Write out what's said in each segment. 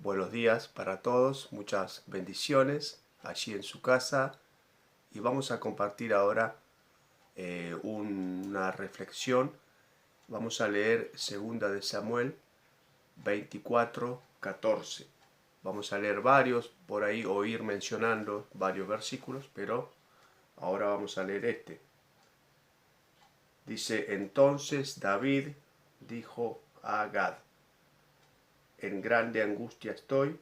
Buenos días para todos, muchas bendiciones allí en su casa y vamos a compartir ahora una reflexión. Vamos a leer 2 de Samuel 24:14. Vamos a leer varios por ahí o ir mencionando varios versículos, pero ahora vamos a leer este. Dice: entonces David dijo a Gad: en grande angustia estoy,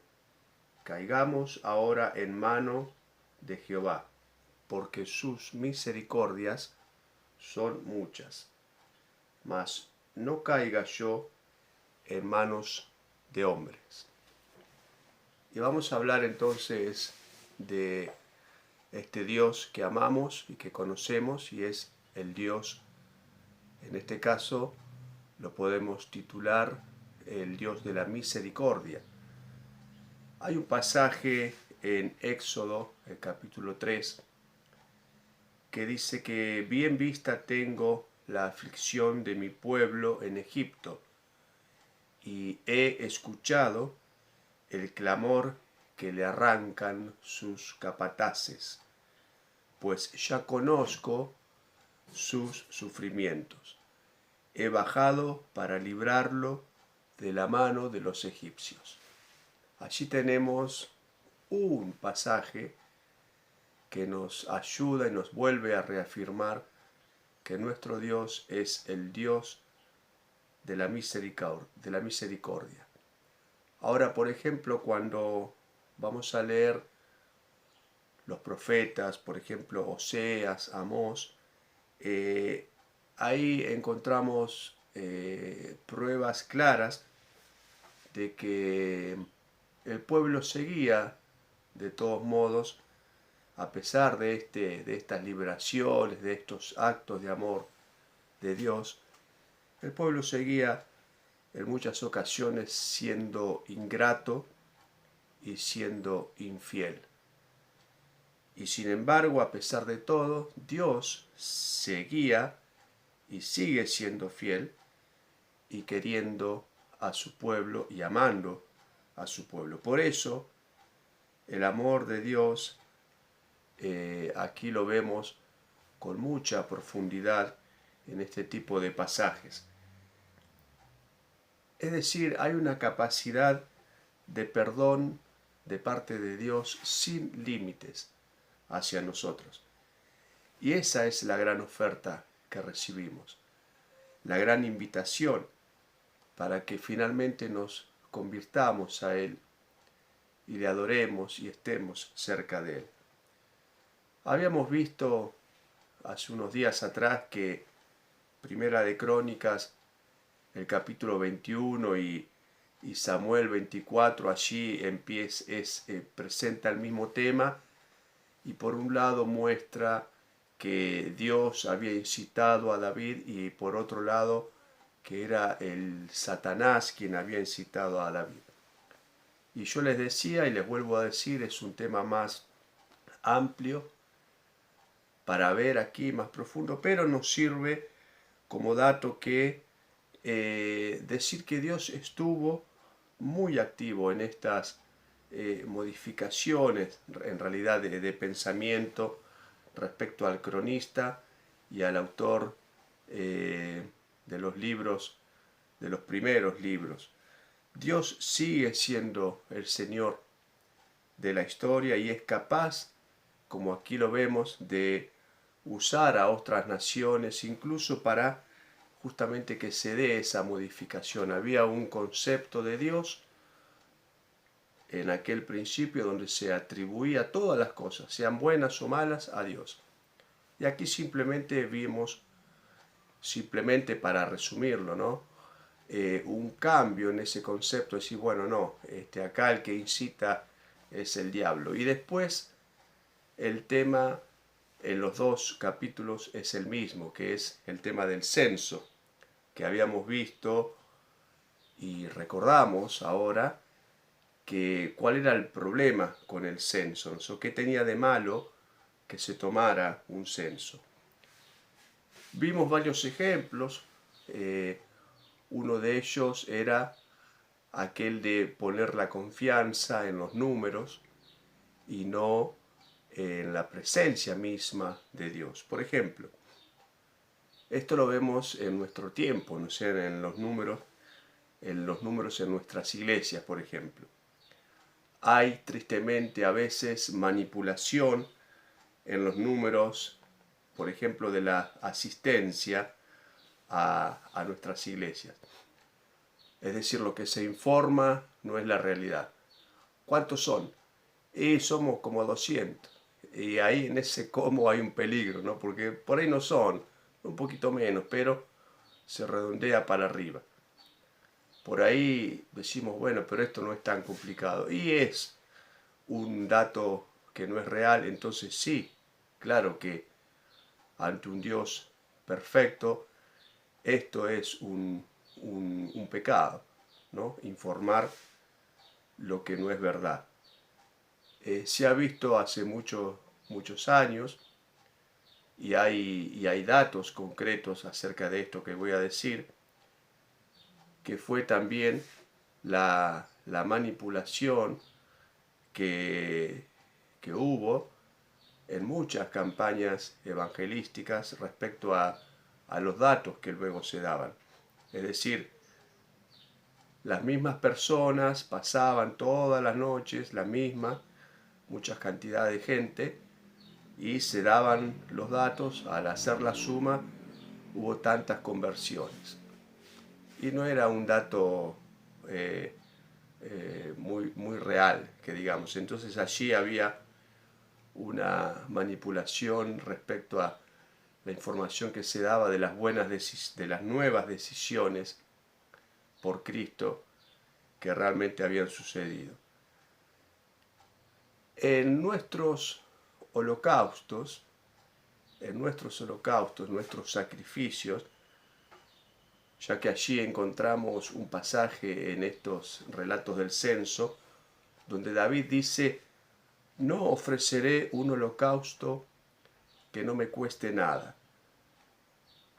caigamos ahora en mano de Jehová, porque sus misericordias son muchas, mas no caiga yo en manos de hombres. Y vamos a hablar entonces de este Dios que amamos y que conocemos, y es el Dios, en este caso lo podemos titular el Dios de la misericordia. Hay un pasaje en Éxodo, el capítulo 3, que dice que bien vista tengo la aflicción de mi pueblo en Egipto, y he escuchado el clamor que le arrancan sus capataces, pues ya conozco sus sufrimientos. He bajado para librarlo de la mano de los egipcios. Allí tenemos un pasaje que nos ayuda y nos vuelve a reafirmar que nuestro Dios es el Dios de la misericordia. Ahora, por ejemplo, cuando vamos a leer los profetas, por ejemplo, Oseas, Amós, ahí encontramos pruebas claras de que el pueblo seguía, de todos modos, a pesar de estas liberaciones, de estos actos de amor de Dios, el pueblo seguía en muchas ocasiones siendo ingrato y siendo infiel. Y sin embargo, a pesar de todo, Dios seguía y sigue siendo fiel y queriendo a su pueblo y amando a su pueblo. Por eso, el amor de Dios aquí lo vemos con mucha profundidad en este tipo de pasajes. Es decir, hay una capacidad de perdón de parte de Dios sin límites hacia nosotros. Y esa es la gran oferta que recibimos, la gran invitación para que finalmente nos convirtamos a Él y le adoremos y estemos cerca de Él. Habíamos visto hace unos días atrás que Primera de Crónicas, el capítulo 21 y Samuel 24 allí presenta el mismo tema, y por un lado muestra que Dios había incitado a David, y por otro lado que era el Satanás quien había incitado a David. Y yo les decía y les vuelvo a decir, es un tema más amplio para ver aquí, más profundo, pero nos sirve como dato que decir que Dios estuvo muy activo en estas modificaciones, en realidad de pensamiento respecto al cronista y al autor de los libros, de los primeros libros. Dios sigue siendo el Señor de la historia y es capaz, como aquí lo vemos, de usar a otras naciones incluso para justamente que se dé esa modificación. Había un concepto de Dios en aquel principio donde se atribuía todas las cosas, sean buenas o malas, a Dios. Y aquí simplemente vimos, simplemente para resumirlo, ¿no? Un cambio en ese concepto, de decir, bueno, no, acá el que incita es el diablo. Y después el tema en los dos capítulos es el mismo, que es el tema del censo, que habíamos visto y recordamos ahora que cuál era el problema con el censo, ¿no? ¿Qué tenía de malo que se tomara un censo? Vimos varios ejemplos, uno de ellos era aquel de poner la confianza en los números y no en la presencia misma de Dios. Por ejemplo, esto lo vemos en nuestro tiempo, no sé, en los números en nuestras iglesias, por ejemplo. Hay tristemente a veces manipulación en los números, por ejemplo, de la asistencia a nuestras iglesias. Es decir, lo que se informa no es la realidad. ¿Cuántos son? Y somos como 200. Y ahí en ese cómo hay un peligro, ¿no? Porque por ahí no son, un poquito menos, pero se redondea para arriba. Por ahí decimos, bueno, pero esto no es tan complicado. Y es un dato que no es real, entonces sí, claro que ante un Dios perfecto, esto es un pecado, ¿no? Informar lo que no es verdad. Se ha visto hace muchos años y hay datos concretos acerca de esto que voy a decir, que fue también la manipulación que hubo en muchas campañas evangelísticas respecto a los datos que luego se daban. Es decir, las mismas personas pasaban todas las noches, muchas cantidades de gente, y se daban los datos, al hacer la suma hubo tantas conversiones. Y no era un dato muy real, que digamos. Entonces allí había una manipulación respecto a la información que se daba de de las nuevas decisiones por Cristo que realmente habían sucedido. En nuestros holocaustos, nuestros sacrificios, ya que allí encontramos un pasaje en estos relatos del censo, donde David dice, no ofreceré un holocausto que no me cueste nada.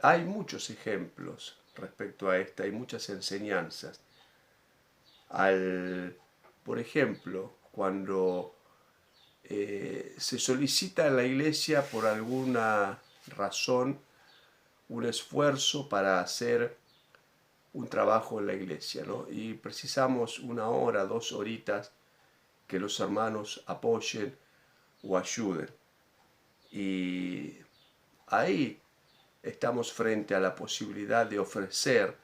Hay muchos ejemplos respecto a esta, hay muchas enseñanzas. Por ejemplo, cuando se solicita en la iglesia por alguna razón un esfuerzo para hacer un trabajo en la iglesia, ¿no? Y precisamos 1 hora, 2 horitas que los hermanos apoyen o ayuden. Y ahí estamos frente a la posibilidad de ofrecer,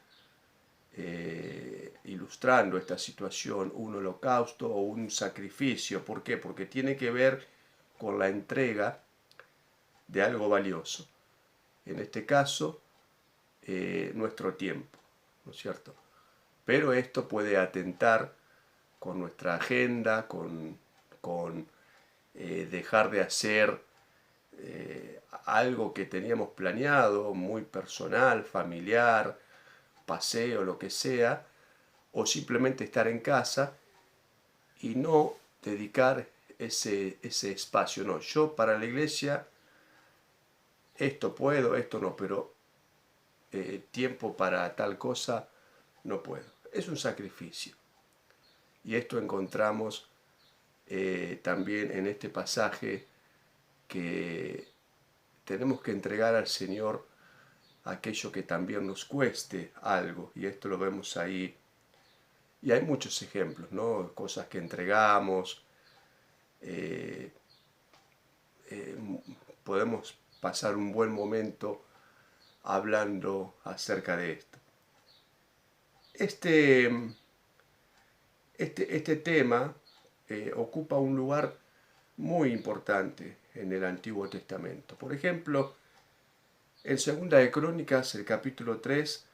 ilustrando esta situación, un holocausto o un sacrificio. ¿Por qué? Porque tiene que ver con la entrega de algo valioso. En este caso, nuestro tiempo, ¿no es cierto? Pero esto puede atentar con nuestra agenda, con dejar de hacer algo que teníamos planeado, muy personal, familiar, paseo, lo que sea, o simplemente estar en casa y no dedicar ese espacio. No, yo para la iglesia esto puedo, esto no, pero tiempo para tal cosa no puedo. Es un sacrificio. Y esto encontramos también en este pasaje, que tenemos que entregar al Señor aquello que también nos cueste algo. Y esto lo vemos ahí. Y hay muchos ejemplos, ¿no? Cosas que entregamos. eh, eh, Podemos pasar un buen momento hablando acerca de esto. Este tema ocupa un lugar muy importante en el Antiguo Testamento. Por ejemplo, en Segunda de Crónicas, el capítulo 3,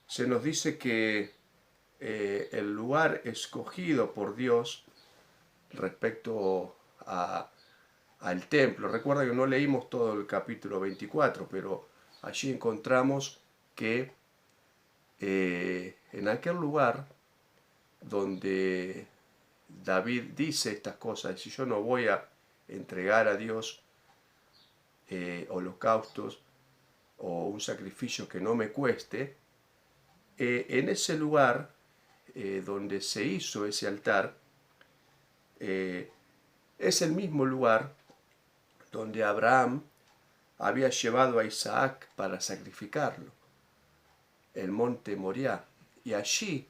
se nos dice que el lugar escogido por Dios respecto al templo, recuerda que no leímos todo el capítulo 24, pero allí encontramos que en aquel lugar donde David dice estas cosas, si yo no voy a entregar a Dios holocaustos o un sacrificio que no me cueste, en ese lugar donde se hizo ese altar, es el mismo lugar donde Abraham había llevado a Isaac para sacrificarlo, el monte Moriah. Y allí,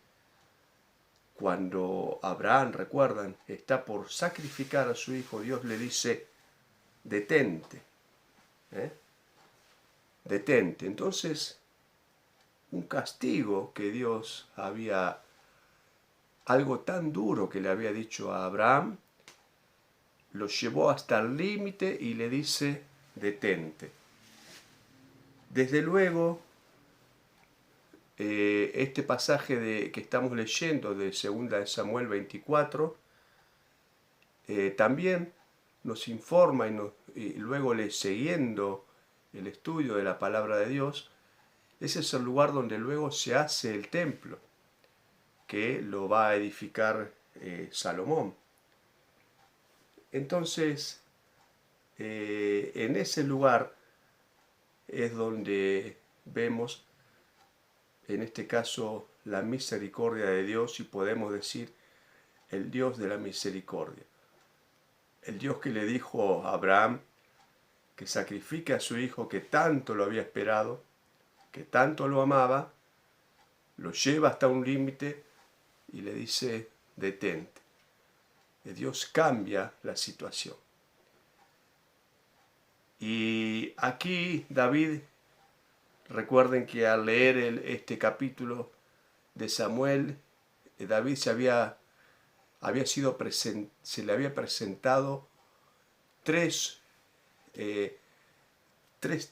cuando Abraham, recuerdan, está por sacrificar a su hijo, Dios le dice, detente, detente. Entonces, un castigo que Dios había, algo tan duro que le había dicho a Abraham, lo llevó hasta el límite y le dice, detente. Desde luego, este pasaje que estamos leyendo de 2 Samuel 24 también nos informa y luego siguiendo el estudio de la palabra de Dios, ese es el lugar donde luego se hace el templo que lo va a edificar Salomón. Entonces, en ese lugar es donde vemos, en este caso, la misericordia de Dios, y podemos decir el Dios de la misericordia. El Dios que le dijo a Abraham que sacrifique a su hijo que tanto lo había esperado, que tanto lo amaba, lo lleva hasta un límite y le dice, detente. Dios cambia la situación. Y aquí David, recuerden que al leer este capítulo de Samuel, David se le había presentado tres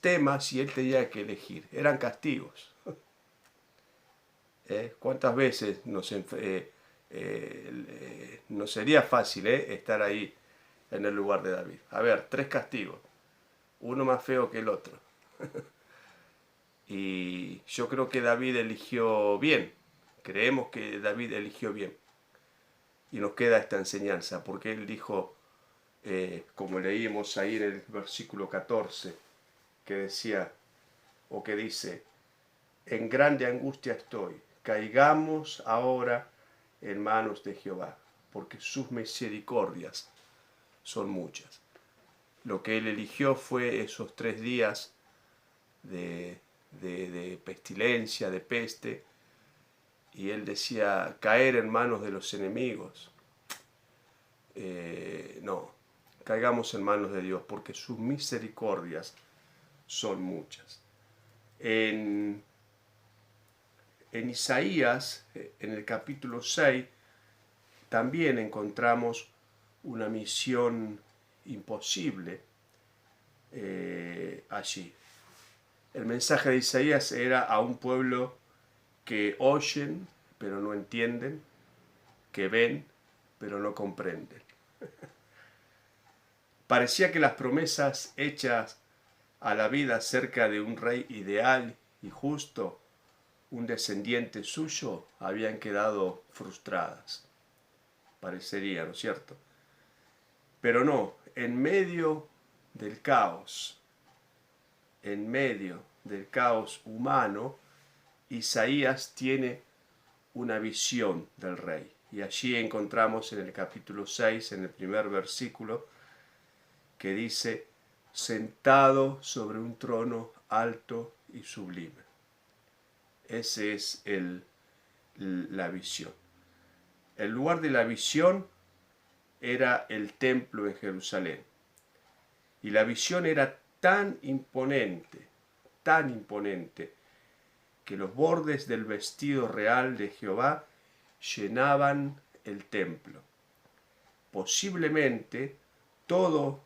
temas y él tenía que elegir. Eran castigos. ¿Cuántas veces no sería fácil estar ahí en el lugar de David? A ver, 3 castigos. Uno más feo que el otro. Y yo creo que David eligió bien. Creemos que David eligió bien. Y nos queda esta enseñanza, porque él dijo, como leímos ahí en el versículo 14, que decía, o que dice, en grande angustia estoy, caigamos ahora en manos de Jehová, porque sus misericordias son muchas. Lo que él eligió fue esos 3 días de pestilencia, de peste, y él decía, caer en manos de los enemigos. No, caigamos en manos de Dios, porque sus misericordias son muchas. En Isaías, en el capítulo 6, también encontramos una misión imposible allí. El mensaje de Isaías era a un pueblo que oyen pero no entienden, que ven pero no comprenden. Parecía que las promesas hechas a la vida acerca de un rey ideal y justo, un descendiente suyo, habían quedado frustradas. Parecería, ¿no es cierto? Pero no, en medio del caos humano, Isaías tiene una visión del rey. Y allí encontramos en el capítulo 6, en el primer versículo, que dice, sentado sobre un trono alto y sublime. Ese es la visión. El lugar de la visión era el templo en Jerusalén. Y la visión era tan imponente, que los bordes del vestido real de Jehová llenaban el templo. Posiblemente todo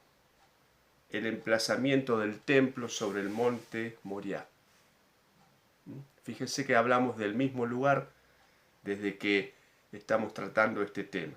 el emplazamiento del templo sobre el monte Moriah. Fíjense que hablamos del mismo lugar desde que estamos tratando este tema.